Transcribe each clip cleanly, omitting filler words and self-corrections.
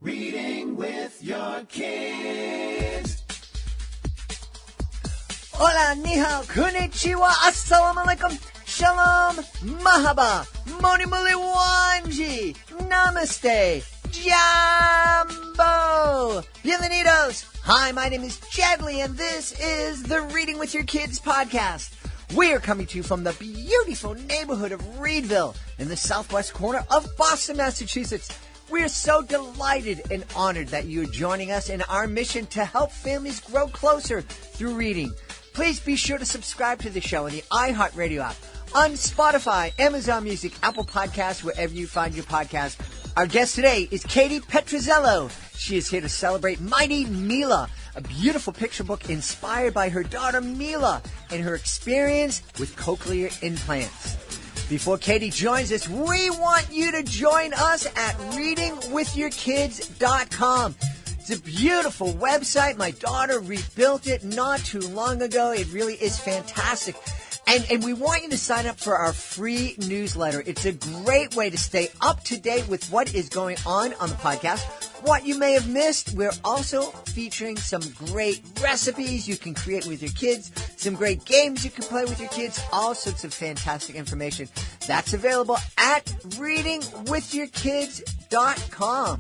Reading with your kids. Hola, ni hao, konnichiwa, assalamu alaikum, shalom, mahaba, moni muli wanji, namaste, jambo, bienvenidos. Hi, my name is Chadley, and this is the Reading with Your Kids podcast. We are coming to you from the beautiful neighborhood of Reedville in the southwest corner of Boston, Massachusetts. We are so delighted and honored that you are joining us in our mission to help families grow closer through reading. Please be sure to subscribe to the show on the iHeartRadio app, on Spotify, Amazon Music, Apple Podcasts, wherever you find your podcast. Our guest today is Katie Petruzzello. She is here to celebrate Mighty Mila, a beautiful picture book inspired by her daughter Mila and her experience with cochlear implants. Before Katie joins us, we want you to join us at readingwithyourkids.com. It's a beautiful website. My daughter rebuilt it not too long ago. It really is fantastic. And we want you to sign up for our free newsletter. It's a great way to stay up to date with what is going on the podcast, what you may have missed. We're also featuring some great recipes you can create with your kids, some great games you can play with your kids, all sorts of fantastic information. That's available at readingwithyourkids.com.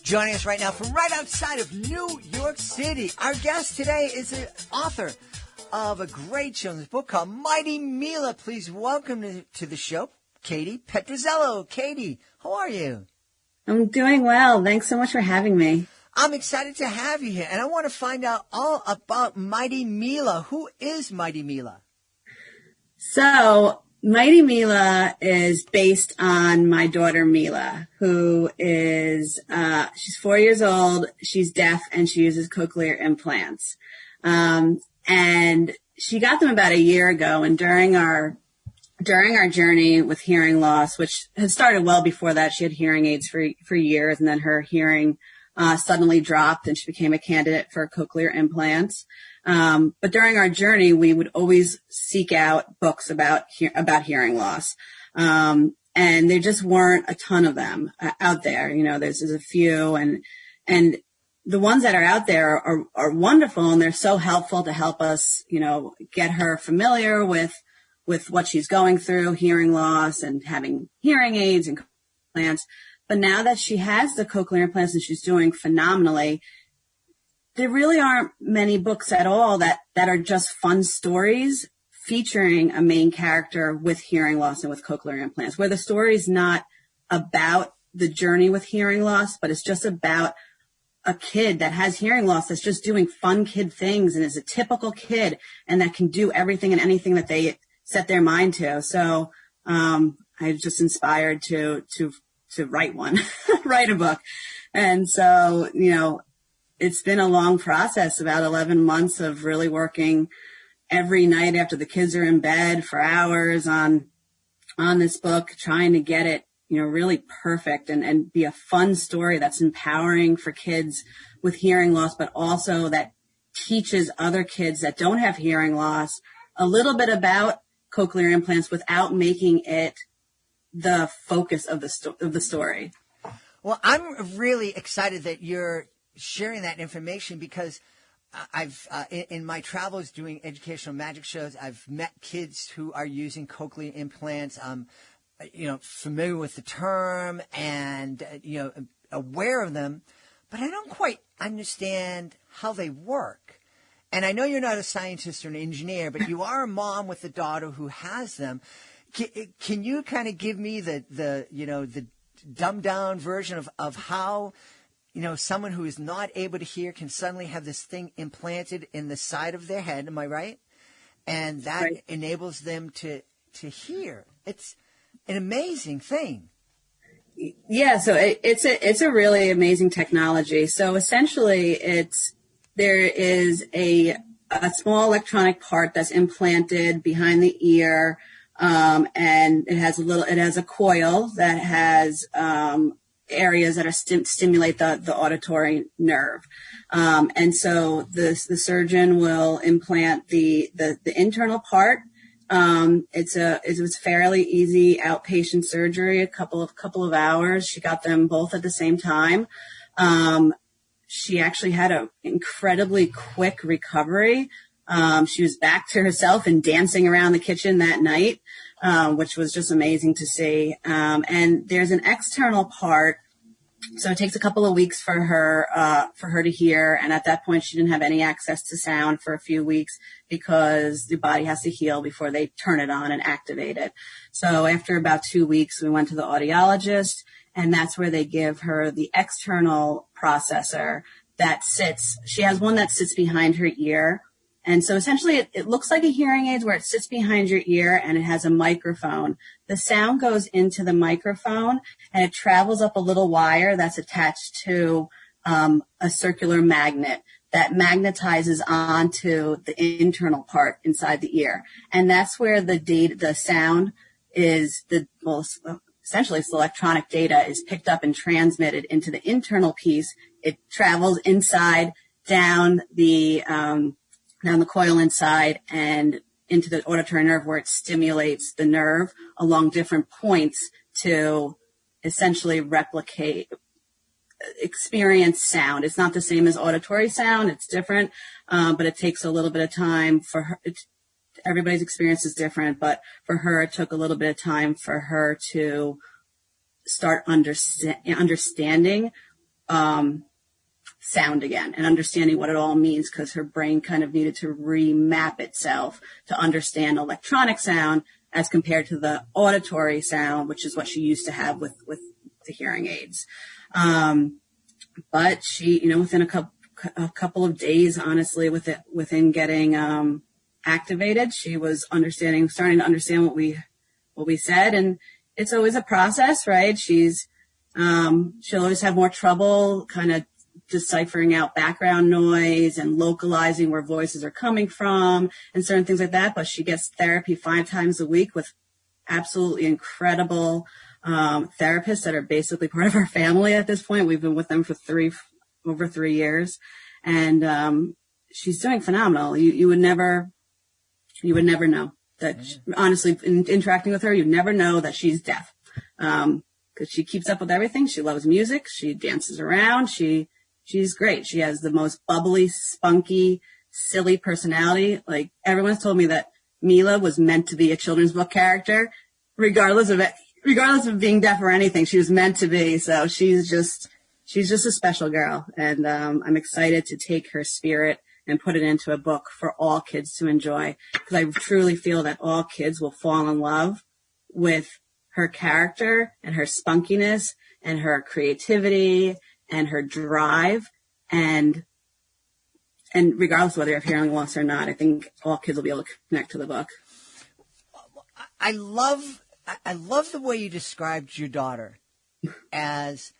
Joining us right now from right outside of New York City, our guest today is an author of a great children's book called Mighty Mila. Please welcome to the show, Katie Petruzzello. Katie, how are you? I'm doing well. Thanks so much for having me. I'm excited to have you here, and I want to find out all about Mighty Mila. Who is Mighty Mila? So, Mighty Mila is based on my daughter Mila, who is, she's 4 years old, she's deaf, and she uses cochlear implants. And she got them about a year ago, and during our journey with hearing loss, which had started well before that, she had hearing aids for years, and then her hearing suddenly dropped, and she became a candidate for cochlear implants. But during our journey, we would always seek out books about hearing loss. And there just weren't a ton of them out there. You know, there's a few, and the ones that are out there are wonderful, and they're so helpful to help us, you know, get her familiar with what she's going through, hearing loss and having hearing aids and implants. But now that she has the cochlear implants and she's doing phenomenally, there really aren't many books at all that are just fun stories featuring a main character with hearing loss and with cochlear implants, where the story is not about the journey with hearing loss, but it's just about a kid that has hearing loss that's just doing fun kid things and is a typical kid and that can do everything and anything that they set their mind to. So I was just inspired to write write a book. And so, you know, it's been a long process, about 11 months of really working every night after the kids are in bed for hours on this book, trying to get it, you know, really perfect and be a fun story that's empowering for kids with hearing loss, but also that teaches other kids that don't have hearing loss a little bit about cochlear implants without making it the focus of the story. Well, I'm really excited that you're sharing that information because I've in my travels doing educational magic shows, I've met kids who are using cochlear implants. You know, familiar with the term and you know, aware of them, but I don't quite understand how they work. And I know you're not a scientist or an engineer, but you are a mom with a daughter who has them. Can you kind of give me the you know, the dumbed down version of how, you know, someone who is not able to hear can suddenly have this thing implanted in the side of their head? Am I right? And that Right. enables them to hear. It's an amazing thing. Yeah, so it's a really amazing technology. So essentially, there is a small electronic part that's implanted behind the ear, and it has a coil that has areas that are stimulate the auditory nerve, and so the surgeon will implant the internal part It was fairly easy outpatient surgery, a couple of hours. She got them both at the same time. She actually had an incredibly quick recovery. She was back to herself and dancing around the kitchen that night, which was just amazing to see. And there's an external part. So it takes a couple of weeks for her to hear. And at that point, she didn't have any access to sound for a few weeks because the body has to heal before they turn it on and activate it. So after about 2 weeks, we went to the audiologist, and that's where they give her the external processor that she has one that sits behind her ear. And so essentially it looks like a hearing aid where it sits behind your ear and it has a microphone. The sound goes into the microphone and it travels up a little wire that's attached to a circular magnet that magnetizes onto the internal part inside the ear. And that's where the sound is essentially it's electronic data is picked up and transmitted into the internal piece. It travels inside down the coil inside and into the auditory nerve where it stimulates the nerve along different points to essentially experience sound. It's not the same as auditory sound. It's different, but it takes a little bit of time for her. Everybody's experience is different, but for her, it took a little bit of time for her to start understanding sound again and understanding what it all means, because her brain kind of needed to remap itself to understand electronic sound as compared to the auditory sound, which is what she used to have with the hearing aids. But she, within a couple of days, honestly, within getting activated, she was starting to understand what we said. And it's always a process, right? She'll always have more trouble kind of deciphering out background noise and localizing where voices are coming from and certain things like that. But she gets therapy 5 times a week with absolutely incredible therapists that are basically part of our family at this point. We've been with them for over 3 years, and she's doing phenomenal. You would never know that. Honestly, in interacting with her, you'd never know that she's deaf, because she keeps up with everything. She loves music. She dances around. She's great. She has the most bubbly, spunky, silly personality. Like, everyone's told me that Mila was meant to be a children's book character, regardless of being deaf or anything. She was meant to be. So she's just a special girl. And I'm excited to take her spirit and put it into a book for all kids to enjoy, because I truly feel that all kids will fall in love with her character and her spunkiness and her creativity and her drive, and regardless of whether you have hearing loss or not, I think all kids will be able to connect to the book. I love the way you described your daughter as,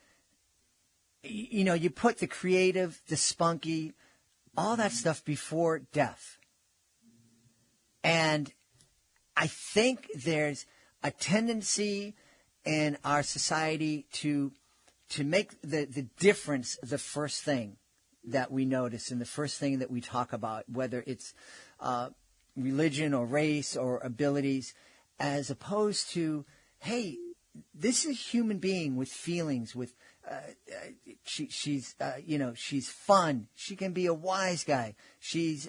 you put the creative, the spunky, all that stuff before deaf. And I think there's a tendency in our society to make the difference the first thing that we notice and the first thing that we talk about, whether it's religion or race or abilities, as opposed to, hey, this is a human being with feelings, with she's fun. She can be a wise guy. She's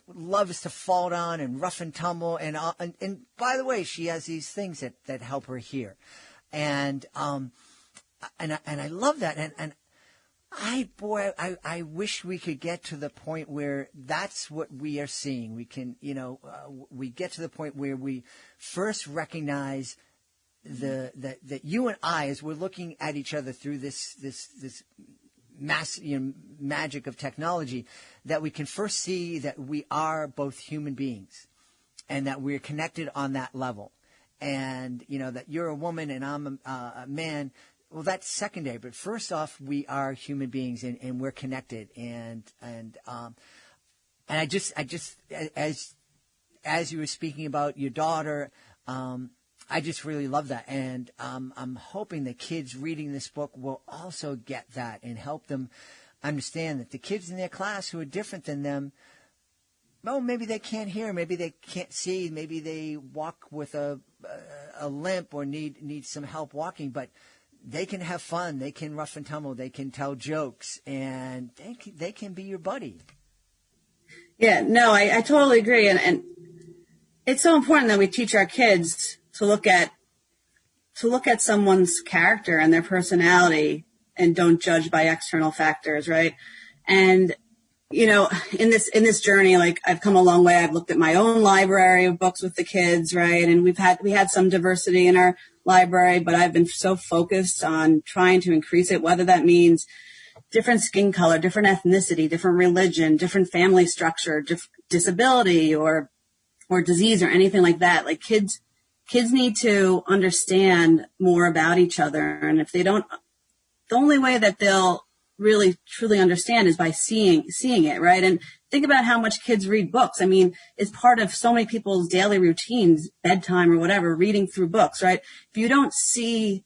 loves to fall down and rough and tumble, and by the way, she has these things that help her hear, and I love that, and I wish we could get to the point where that's what we are seeing. We can, we get to the point where we first recognize that you and I, as we're looking at each other through this mass, magic of technology, that we can first see that we are both human beings, and that we're connected on that level, and that you're a woman and I'm a man. Well, that's secondary, but first off, we are human beings, and we're connected, and I just as you were speaking about your daughter, I just really love that, and I'm hoping that kids reading this book will also get that and help them understand that the kids in their class who are different than them oh, maybe they can't hear, maybe they can't see, maybe they walk with a limp or need some help walking, but they can have fun, they can rough and tumble, they can tell jokes, and they can be your buddy. Yeah, no, I totally agree. And it's so important that we teach our kids to look at someone's character and their personality and don't judge by external factors, right? And, you know, in this journey, like, I've come a long way. I've looked at my own library of books with the kids, right? And we had some diversity in our library, but I've been so focused on trying to increase it, whether that means different skin color, different ethnicity, different religion, different family structure, disability or disease or anything like that. Like, kids need to understand more about each other. And if they don't, the only way that they'll really truly understand is by seeing it, right? And think about how much kids read books. I mean, it's part of so many people's daily routines, bedtime or whatever, reading through books, right? If you don't see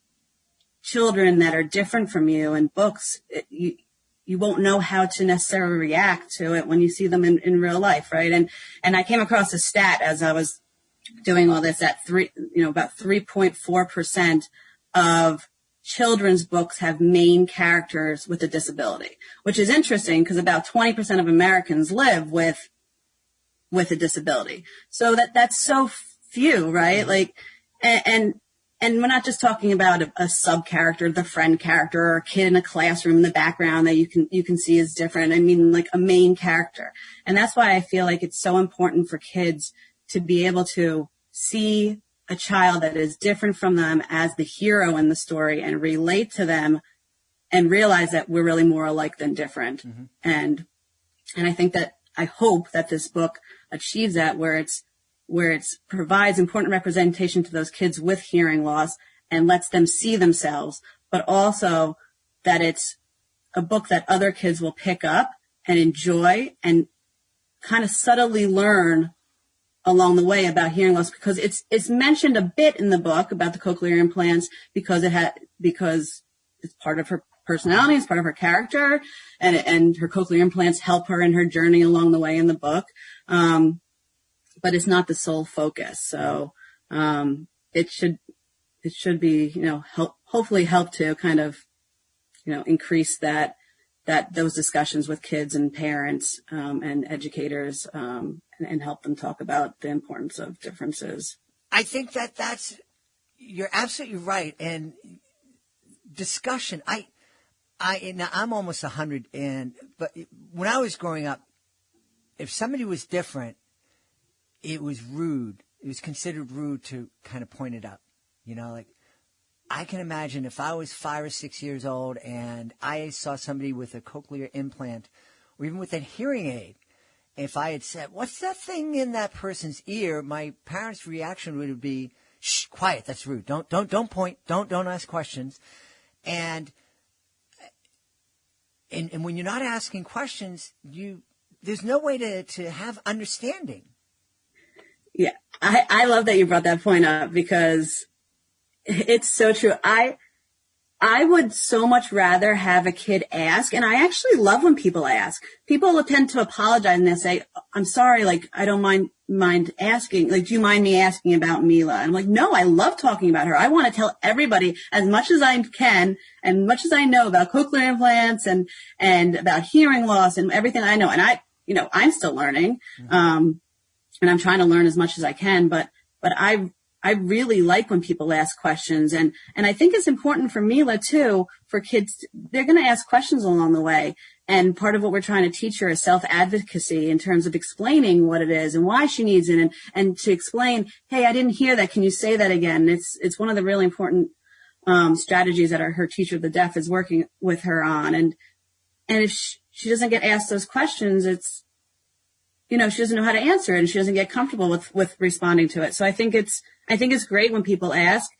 children that are different from you in books, you won't know how to necessarily react to it when you see them in real life, right? And I came across a stat as I was doing all this that about 3.4% of children's books have main characters with a disability, which is interesting because about 20% of Americans live with a disability. So that's so few, right? Like, and we're not just talking about a sub character, the friend character, or a kid in a classroom in the background that you can see is different. I mean, like, a main character. And that's why I feel like it's so important for kids to be able to see a child that is different from them as the hero in the story and relate to them and realize that we're really more alike than different. Mm-hmm. And I hope that this book achieves that, where it provides important representation to those kids with hearing loss and lets them see themselves, but also that it's a book that other kids will pick up and enjoy and kind of subtly learn along the way about hearing loss, because it's mentioned a bit in the book about the cochlear implants because it's part of her personality, it's part of her character, and her cochlear implants help her in her journey along the way in the book. But it's not the sole focus. So it should be, hopefully help to kind of, increase that those discussions with kids and parents and educators and help them talk about the importance of differences. I think you're absolutely right. And discussion, now I'm almost 100, but when I was growing up, if somebody was different, it was rude. It was considered rude to kind of point it out. Like, I can imagine if I was 5 or 6 years old and I saw somebody with a cochlear implant or even with a hearing aid, if I had said, "What's that thing in that person's ear?" my parents' reaction would be, "Shh, quiet, that's rude. Don't point, don't ask questions." And when you're not asking questions, there's no way to have understanding. Yeah, I love that you brought that point up because it's so true. I would so much rather have a kid ask, and I actually love when people ask. People will tend to apologize and they say, "I'm sorry, like, I don't mind asking. Like, do you mind me asking about Mila?" And I'm like, "No, I love talking about her. I want to tell everybody as much as I can and much as I know about cochlear implants and about hearing loss and everything I know." And I'm still learning. Mm-hmm. And I'm trying to learn as much as I can, but I really like when people ask questions. And I think it's important for Mila too, for kids, they're going to ask questions along the way. And part of what we're trying to teach her is self-advocacy in terms of explaining what it is and why she needs it. And to explain, "Hey, I didn't hear that. Can you say that again?" It's one of the really important, strategies that her teacher of the deaf is working with her on. And if she doesn't get asked those questions, it's, she doesn't know how to answer it and she doesn't get comfortable with responding to it. So I think it's great when people ask.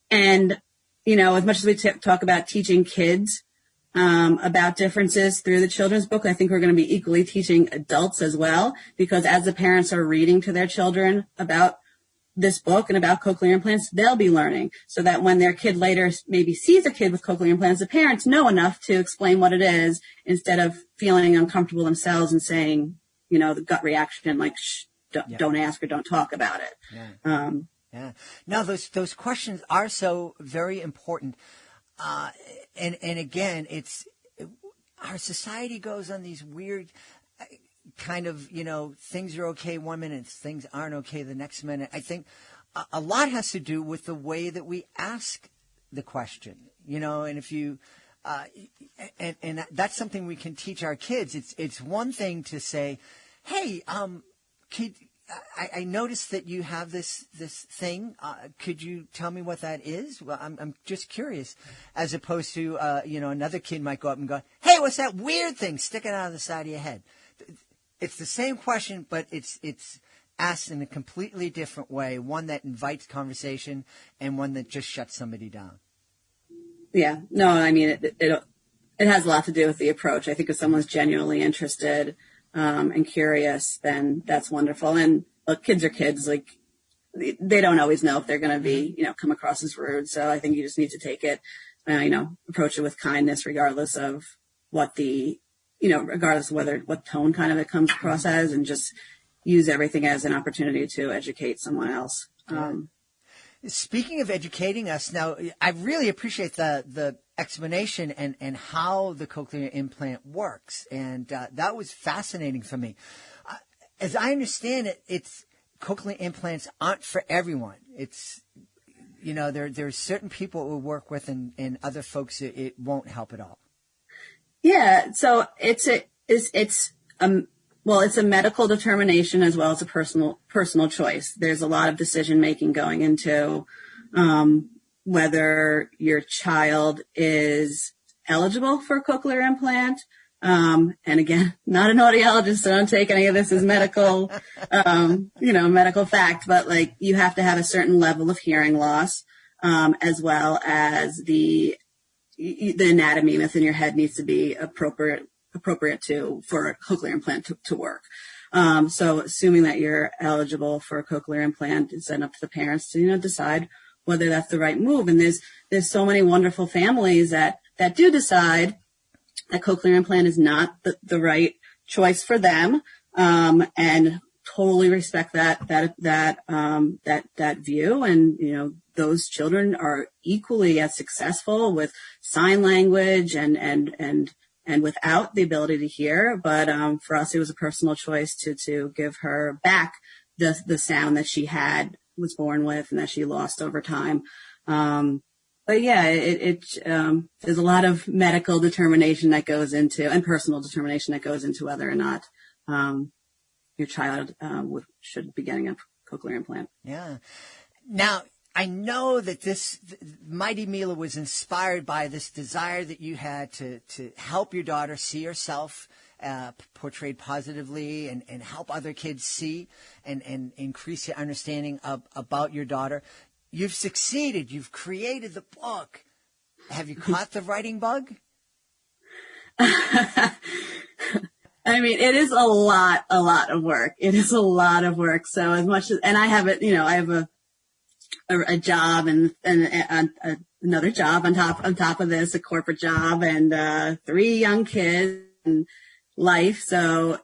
And, as much as we talk about teaching kids about differences through the children's book, I think we're going to be equally teaching adults as well, because as the parents are reading to their children about this book and about cochlear implants, they'll be learning, so that when their kid later maybe sees a kid with cochlear implants, the parents know enough to explain what it is instead of feeling uncomfortable themselves and saying, the gut reaction, like, shh, don't ask or don't talk about it. Yeah. Yeah. No, those questions are so very important. And again, our society goes on these weird kind of, things are okay one minute, things aren't okay the next minute. I think a lot has to do with the way that we ask the question, and if you, and that's something we can teach our kids. It's one thing to say, hey, kid, I noticed that you have this thing. Could you tell me what that is? Well, I'm just curious. As opposed to, another kid might go up and go, hey, what's that weird thing sticking out of the side of your head? It's the same question, but it's asked in a completely different way. One that invites conversation and one that just shuts somebody down. Yeah. No, I mean, it has a lot to do with the approach. I think if someone's genuinely interested, and curious, then that's wonderful. And look, kids are kids. Like, they don't always know if they're going to be, come across as rude. So I think you just need to take it, approach it with kindness, regardless of what regardless of what tone kind of it comes across as, and just use everything as an opportunity to educate someone else. Speaking of educating us, now I really appreciate the explanation and how the cochlear implant works, and that was fascinating for me. As I understand it, cochlear implants aren't for everyone. It's there's certain people we work with, and other folks it won't help at all. Yeah, so it's a medical determination as well as a personal choice. There's a lot of decision making going into whether your child is eligible for a cochlear implant. And again, not an audiologist, so don't take any of this as medical, medical fact, but like, you have to have a certain level of hearing loss, as well as the anatomy within your head needs to be appropriate for a cochlear implant to work. So assuming that you're eligible for a cochlear implant, it's then up to the parents to, decide whether that's the right move. And there's so many wonderful families that do decide that cochlear implant is not the right choice for them. And totally respect that view. And, those children are equally as successful with sign language and without the ability to hear. But, for us, it was a personal choice to give her back the sound that she was born with and that she lost over time. But yeah, there's a lot of medical determination that goes into, and personal determination that goes into whether or not, your child, should be getting a cochlear implant. Yeah. Now, I know that this Mighty Mila was inspired by this desire that you had to help your daughter see herself portrayed positively and help other kids see and increase your understanding about your daughter. You've succeeded. You've created the book. Have you caught the writing bug? I mean, it is a lot of work. It is a lot of work. So as much as, and I have I have a job and another job on top of this, a corporate job, and 3 young kids and life. So,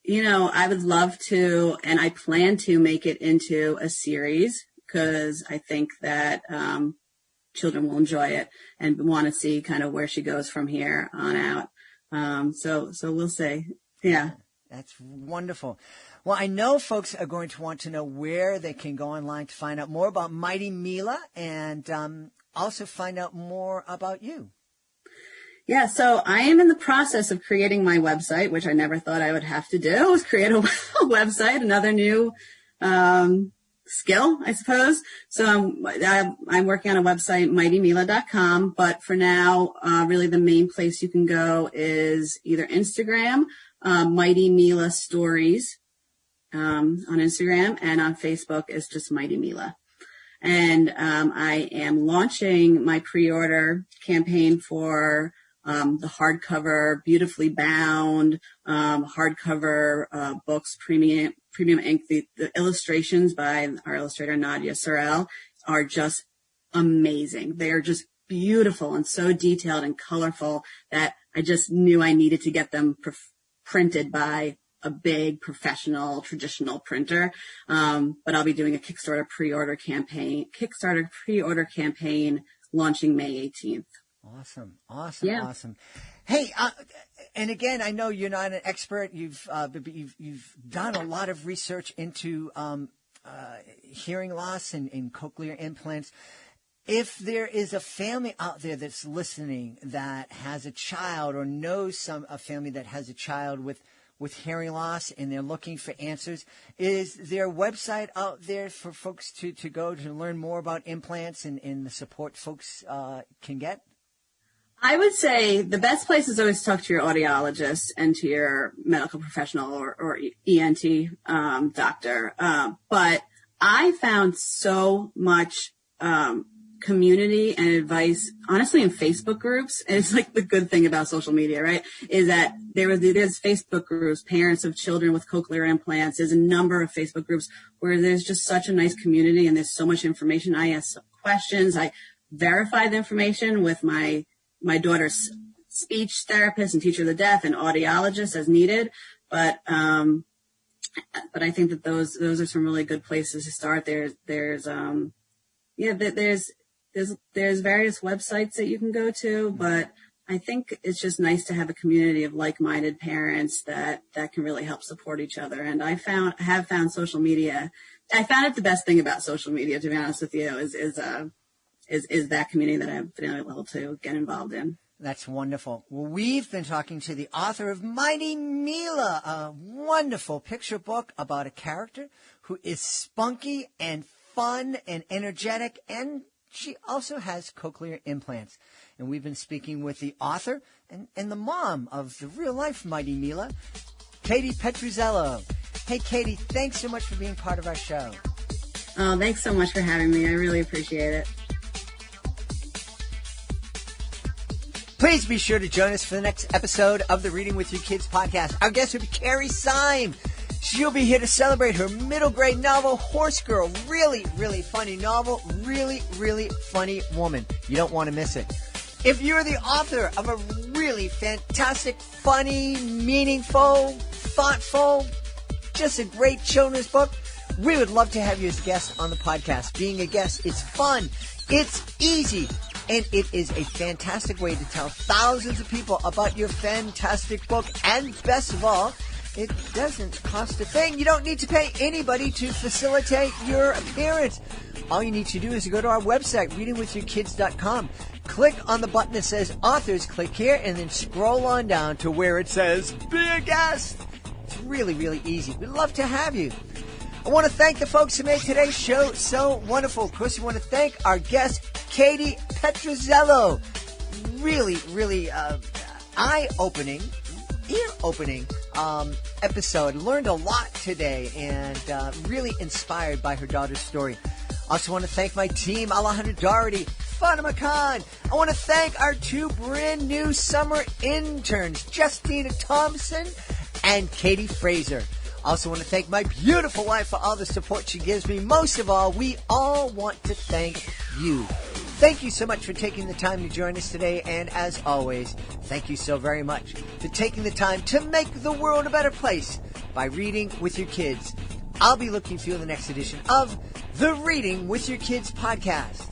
I would love to, and I plan to make it into a series, because I think that children will enjoy it and want to see kind of where she goes from here on out. So we'll see. Yeah. That's wonderful. Well, I know folks are going to want to know where they can go online to find out more about Mighty Mila and also find out more about you. Yeah, so I am in the process of creating my website, which I never thought I would have to do, was create a website, another new skill, I suppose. So I'm working on a website, mightymila.com, but for now, really the main place you can go is either Instagram, Mighty Mila Stories, on Instagram, and on Facebook is just Mighty Mila. And I am launching my pre-order campaign for the hardcover, beautifully bound hardcover books, premium ink. The illustrations by our illustrator Nadia Sorrell are just amazing. They are just beautiful and so detailed and colorful that I just knew I needed to get them printed by a big professional traditional printer. But I'll be doing a Kickstarter pre-order campaign launching May 18th. Awesome. Hey, and again, I know you're not an expert. You've done a lot of research into hearing loss and cochlear implants. If there is a family out there that's listening that has a child or knows a family that has a child with hearing loss and they're looking for answers, is there a website out there for folks to go to learn more about implants and the support folks can get? I would say the best place is always to talk to your audiologist and to your medical professional or ENT doctor. But I found so much community and advice, honestly, in Facebook groups. And it's like the good thing about social media, right? Is that there's Facebook groups, parents of children with cochlear implants. There's a number of Facebook groups where there's just such a nice community and there's so much information. I ask questions. I verify the information with my daughter's speech therapist and teacher of the deaf and audiologist as needed. But I think that those are some really good places to start. There's various websites that you can go to, but I think it's just nice to have a community of like-minded parents that can really help support each other. And I have found social media. I found it the best thing about social media, to be honest with you, is that community that I've been able to get involved in. That's wonderful. Well, we've been talking to the author of Mighty Mila, a wonderful picture book about a character who is spunky and fun and energetic, and she also has cochlear implants. And we've been speaking with the author and the mom of the real-life Mighty Mila, Katie Petruzzello. Hey, Katie, thanks so much for being part of our show. Oh, thanks so much for having me. I really appreciate it. Please be sure to join us for the next episode of the Reading with Your Kids podcast. Our guest will be Carrie Syme. She'll be here to celebrate her middle grade novel, Horse Girl. Really, really funny novel. Really, really funny woman. You don't want to miss it. If you're the author of a really fantastic, funny, meaningful, thoughtful, just a great children's book, we would love to have you as a guest on the podcast. Being a guest is fun. It's easy. And it is a fantastic way to tell thousands of people about your fantastic book. And best of all, it doesn't cost a thing. You don't need to pay anybody to facilitate your appearance. All you need to do is go to our website, readingwithyourkids.com. Click on the button that says authors, click here, and then scroll on down to where it says be a guest. It's really, really easy. We'd love to have you. I want to thank the folks who made today's show so wonderful. Of course, we want to thank our guest, Katie Petruzzello. Really, really eye-opening, ear-opening episode. Learned a lot today and really inspired by her daughter's story. Also want to thank my team, Alejandro Doherty, Fatima Khan. I want to thank our two brand new summer interns, Justina Thompson and Katie Fraser. Also want to thank my beautiful wife for all the support she gives me. Most of all, we all want to thank you. Thank you so much for taking the time to join us today. And as always, thank you so very much for taking the time to make the world a better place by reading with your kids. I'll be looking for you in the next edition of the Reading with Your Kids podcast.